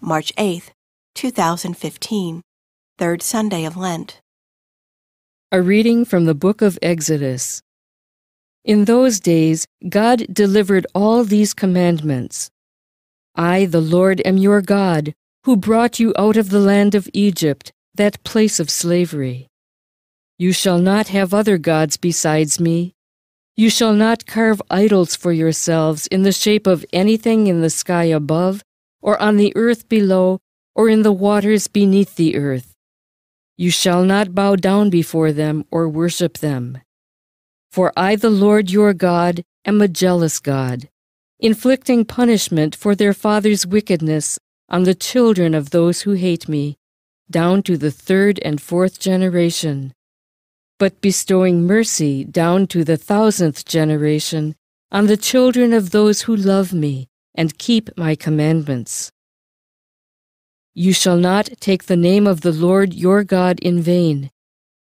March 8, 2015, third Sunday of Lent. A reading from the book of Exodus. In those days, God delivered all these commandments. I, the Lord, am your God, who brought you out of the land of Egypt, that place of slavery. You shall not have other gods besides me. You shall not carve idols for yourselves in the shape of anything in the sky above, or on the earth below, or in the waters beneath the earth. You shall not bow down before them or worship them. For I, the Lord your God, am a jealous God, inflicting punishment for their fathers' wickedness on the children of those who hate me, down to the third and fourth generation, but bestowing mercy down to the 1000th generation on the children of those who love me and keep my commandments. You shall not take the name of the Lord your God in vain,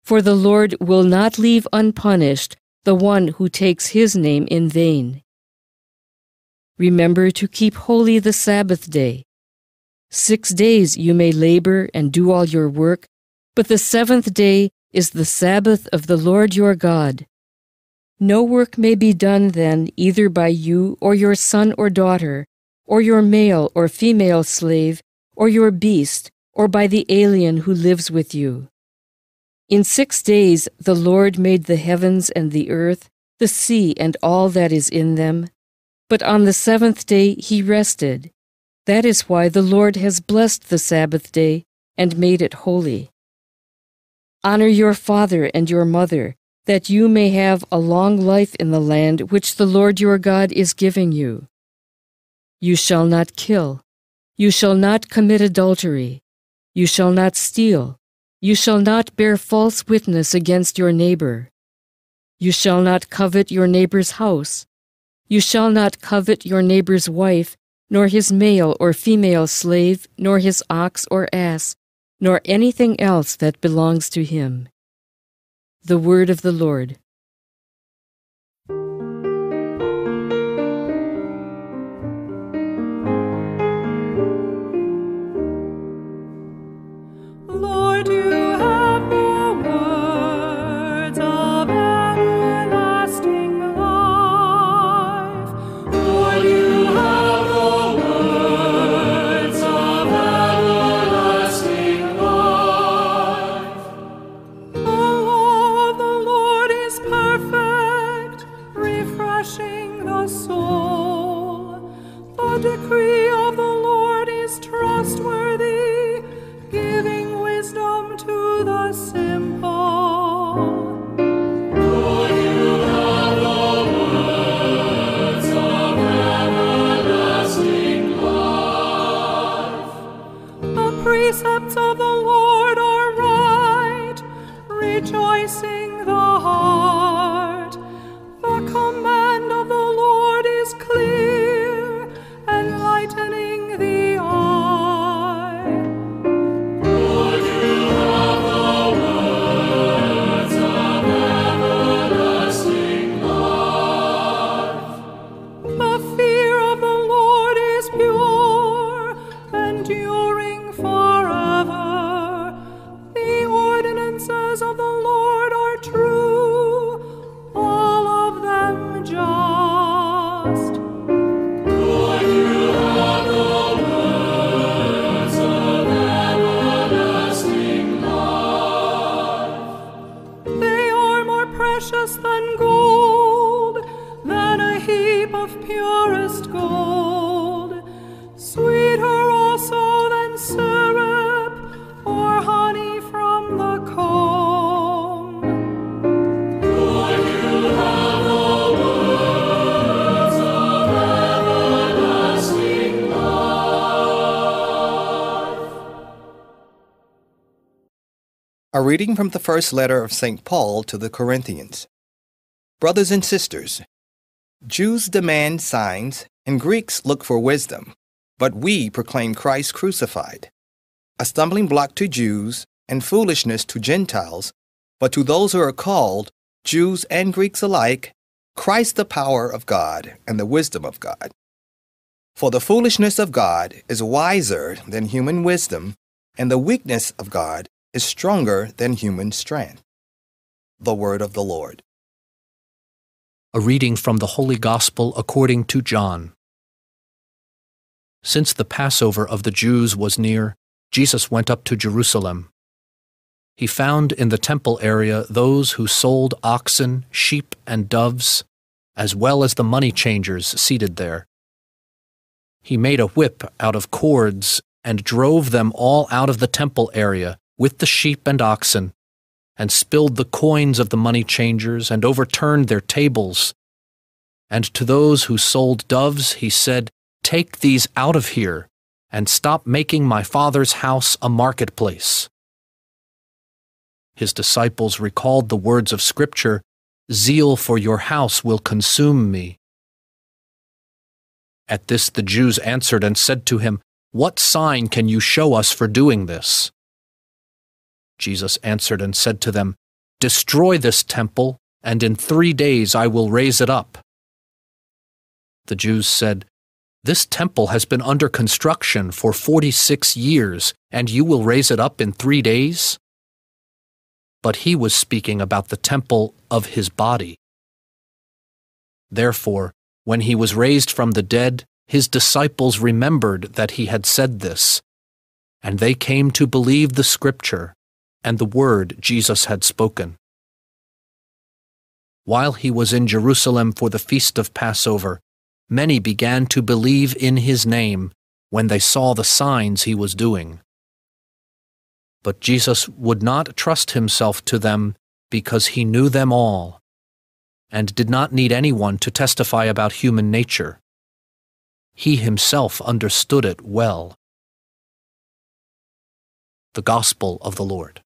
for the Lord will not leave unpunished the one who takes his name in vain. Remember to keep holy the Sabbath day. 6 days you may labor and do all your work, but the 7th day is the Sabbath of the Lord your God. No work may be done then either by you or your son or daughter, or your male or female slave, or your beast, or by the alien who lives with you. In 6 days the Lord made the heavens and the earth, the sea and all that is in them. But on the 7th day he rested. That is why the Lord has blessed the Sabbath day and made it holy. Honor your father and your mother, that you may have a long life in the land which the Lord your God is giving you. You shall not kill. You shall not commit adultery. You shall not steal. You shall not bear false witness against your neighbor. You shall not covet your neighbor's house. You shall not covet your neighbor's wife, nor his male or female slave, nor his ox or ass, nor anything else that belongs to him. The word of the Lord. Lord, you have the words of everlasting life. Lord, you have the words of everlasting life. The law of the Lord is perfect, refreshing the soul. The decree of the Lord is trustworthy, giving wisdom to the simple. Lord, you have the words of everlasting life. The precepts of the Lord are right, rejoicing the heart. The command of the Lord is clear, enlightening the eye. Lord, you have the words of everlasting life. The fear of the Lord is pure, enduring forever. The ordinances of the Lord are true, all of them just. Lord, you have the words of everlasting life. They are more precious than gold, than a heap of purest gold, sweeter also than syrup, or honey from the comb. Lord, you have the words of everlasting life. A reading from the first letter of St. Paul to the Corinthians. Brothers and sisters, Jews demand signs and Greeks look for wisdom, but we proclaim Christ crucified, a stumbling block to Jews and foolishness to Gentiles, but to those who are called, Jews and Greeks alike, Christ the power of God and the wisdom of God. For the foolishness of God is wiser than human wisdom, and the weakness of God is stronger than human strength. The word of the Lord. A reading from the Holy Gospel according to John. Since the Passover of the Jews was near, Jesus went up to Jerusalem. He found in the temple area those who sold oxen, sheep, and doves, as well as the money changers seated there. He made a whip out of cords and drove them all out of the temple area with the sheep and oxen, and spilled the coins of the money changers and overturned their tables. And to those who sold doves he said, "Take these out of here, and stop making my Father's house a marketplace." His disciples recalled the words of Scripture, "Zeal for your house will consume me." At this the Jews answered and said to him, "What sign can you show us for doing this?" Jesus answered and said to them, "Destroy this temple, and in 3 days I will raise it up." The Jews said, "This temple has been under construction for 46 years, and you will raise it up in 3 days?" But he was speaking about the temple of his body. Therefore, when he was raised from the dead, his disciples remembered that he had said this, and they came to believe the Scripture and the word Jesus had spoken. While he was in Jerusalem for the feast of Passover, many began to believe in his name when they saw the signs he was doing. But Jesus would not trust himself to them because he knew them all, and did not need anyone to testify about human nature. He himself understood it well. The Gospel of the Lord.